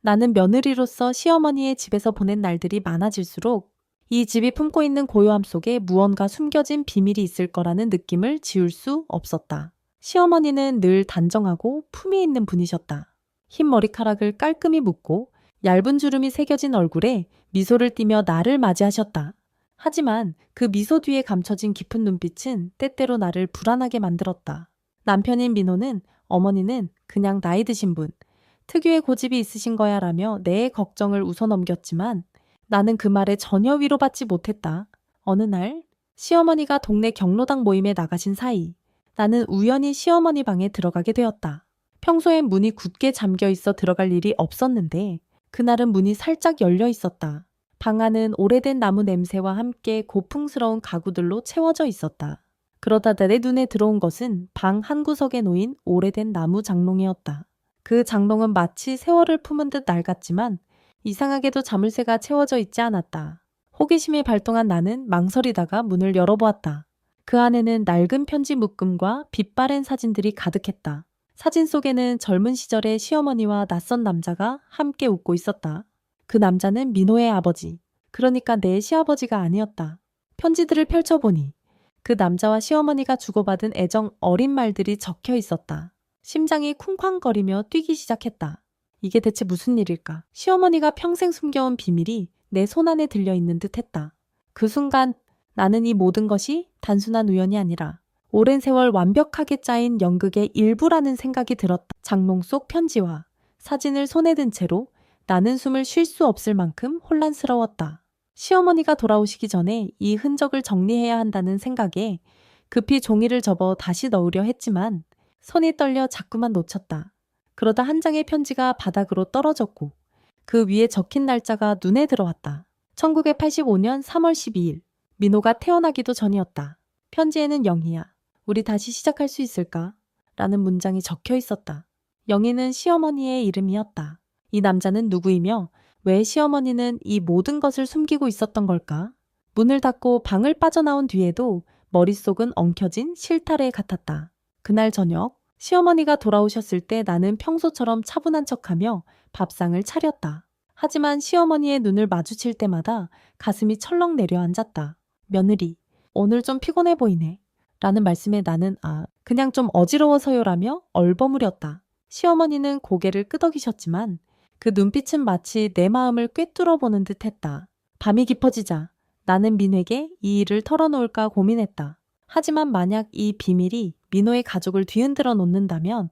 나는 며느리로서 시어머니의 집에서 보낸 날들이 많아질수록 이 집이 품고 있는 고요함 속에 무언가 숨겨진 비밀이 있을 거라는 느낌을 지울 수 없었다. 시어머니는 늘 단정하고 품위 있는 분이셨다. 흰 머리카락을 깔끔히 묶고 얇은 주름이 새겨진 얼굴에 미소를 띠며 나를 맞이하셨다. 하지만 그 미소 뒤에 감춰진 깊은 눈빛은 때때로 나를 불안하게 만들었다. 남편인 민호는 어머니는 그냥 나이 드신 분, 특유의 고집이 있으신 거야 라며 내 걱정을 웃어넘겼지만 나는 그 말에 전혀 위로받지 못했다. 어느 날 시어머니가 동네 경로당 모임에 나가신 사이 나는 우연히 시어머니 방에 들어가게 되었다. 평소엔 문이 굳게 잠겨 있어 들어갈 일이 없었는데 그날은 문이 살짝 열려 있었다. 방 안은 오래된 나무 냄새와 함께 고풍스러운 가구들로 채워져 있었다. 그러다 내 눈에 들어온 것은 방 한구석에 놓인 오래된 나무 장롱이었다. 그 장롱은 마치 세월을 품은 듯 낡았지만 이상하게도 자물쇠가 채워져 있지 않았다. 호기심이 발동한 나는 망설이다가 문을 열어보았다. 그 안에는 낡은 편지 묶음과 빛바랜 사진들이 가득했다. 사진 속에는 젊은 시절의 시어머니와 낯선 남자가 함께 웃고 있었다. 그 남자는 민호의 아버지, 그러니까 내 시아버지가 아니었다. 편지들을 펼쳐보니 그 남자와 시어머니가 주고받은 애정 어린 말들이 적혀 있었다. 심장이 쿵쾅거리며 뛰기 시작했다. 이게 대체 무슨 일일까? 시어머니가 평생 숨겨온 비밀이 내 손안에 들려있는 듯 했다. 그 순간 나는 이 모든 것이 단순한 우연이 아니라 오랜 세월 완벽하게 짜인 연극의 일부라는 생각이 들었다. 장롱 속 편지와 사진을 손에 든 채로 나는 숨을 쉴 수 없을 만큼 혼란스러웠다. 시어머니가 돌아오시기 전에 이 흔적을 정리해야 한다는 생각에 급히 종이를 접어 다시 넣으려 했지만 손이 떨려 자꾸만 놓쳤다. 그러다 한 장의 편지가 바닥으로 떨어졌고 그 위에 적힌 날짜가 눈에 들어왔다. 1985년 3월 12일. 민호가 태어나기도 전이었다. 편지에는 영희야, 우리 다시 시작할 수 있을까? 라는 문장이 적혀 있었다. 영희는 시어머니의 이름이었다. 이 남자는 누구이며 왜 시어머니는 이 모든 것을 숨기고 있었던 걸까? 문을 닫고 방을 빠져나온 뒤에도 머릿속은 엉켜진 실타래 같았다. 그날 저녁 시어머니가 돌아오셨을 때 나는 평소처럼 차분한 척하며 밥상을 차렸다. 하지만 시어머니의 눈을 마주칠 때마다 가슴이 철렁 내려앉았다. 며느리, 오늘 좀 피곤해 보이네. 라는 말씀에 나는 그냥 좀 어지러워서요라며 얼버무렸다. 시어머니는 고개를 끄덕이셨지만 그 눈빛은 마치 내 마음을 꿰뚫어 보는 듯 했다. 밤이 깊어지자 나는 민호에게 이 일을 털어놓을까 고민했다. 하지만 만약 이 비밀이 민호의 가족을 뒤흔들어 놓는다면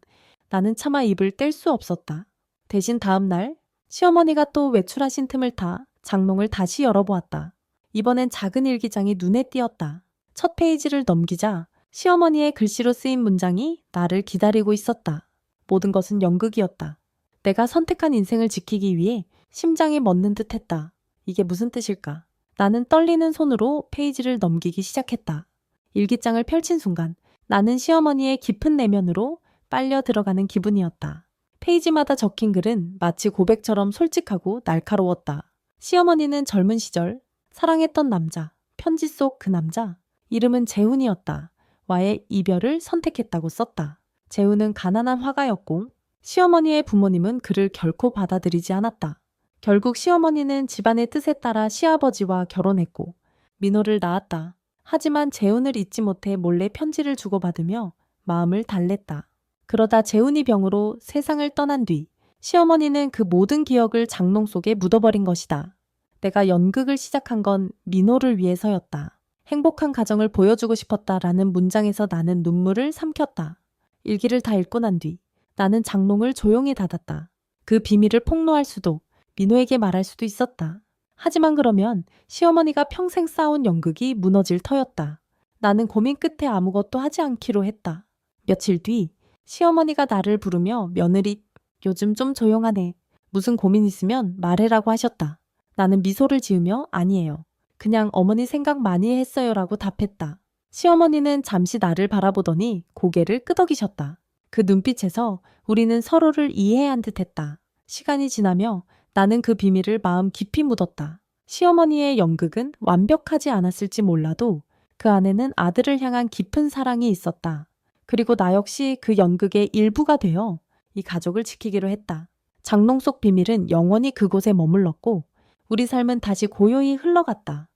나는 차마 입을 뗄 수 없었다. 대신 다음 날 시어머니가 또 외출하신 틈을 타 장롱을 다시 열어보았다. 이번엔 작은 일기장이 눈에 띄었다. 첫 페이지를 넘기자 시어머니의 글씨로 쓰인 문장이 나를 기다리고 있었다. 모든 것은 연극이었다. 내가 선택한 인생을 지키기 위해 심장이 멎는 듯 했다. 이게 무슨 뜻일까? 나는 떨리는 손으로 페이지를 넘기기 시작했다. 일기장을 펼친 순간 나는 시어머니의 깊은 내면으로 빨려 들어가는 기분이었다. 페이지마다 적힌 글은 마치 고백처럼 솔직하고 날카로웠다. 시어머니는 젊은 시절 사랑했던 남자, 편지 속 그 남자, 이름은 재훈이었다. 와의 이별을 선택했다고 썼다. 재훈은 가난한 화가였고 시어머니의 부모님은 그를 결코 받아들이지 않았다. 결국 시어머니는 집안의 뜻에 따라 시아버지와 결혼했고 민호를 낳았다. 하지만 재훈을 잊지 못해 몰래 편지를 주고받으며 마음을 달랬다. 그러다 재훈이 병으로 세상을 떠난 뒤 시어머니는 그 모든 기억을 장롱 속에 묻어버린 것이다. 내가 연극을 시작한 건 민호를 위해서였다. 행복한 가정을 보여주고 싶었다라는 문장에서 나는 눈물을 삼켰다. 일기를 다 읽고 난 뒤 나는 장롱을 조용히 닫았다. 그 비밀을 폭로할 수도 민호에게 말할 수도 있었다. 하지만 그러면 시어머니가 평생 쌓아온 연극이 무너질 터였다. 나는 고민 끝에 아무것도 하지 않기로 했다. 며칠 뒤 시어머니가 나를 부르며 며느리, 요즘 좀 조용하네. 무슨 고민 있으면 말해라고 하셨다. 나는 미소를 지으며 아니에요. 그냥 어머니 생각 많이 했어요라고 답했다. 시어머니는 잠시 나를 바라보더니 고개를 끄덕이셨다. 그 눈빛에서 우리는 서로를 이해한 듯했다. 시간이 지나며 나는 그 비밀을 마음 깊이 묻었다. 시어머니의 연극은 완벽하지 않았을지 몰라도 그 안에는 아들을 향한 깊은 사랑이 있었다. 그리고 나 역시 그 연극의 일부가 되어 이 가족을 지키기로 했다. 장롱 속 비밀은 영원히 그곳에 머물렀고 우리 삶은 다시 고요히 흘러갔다.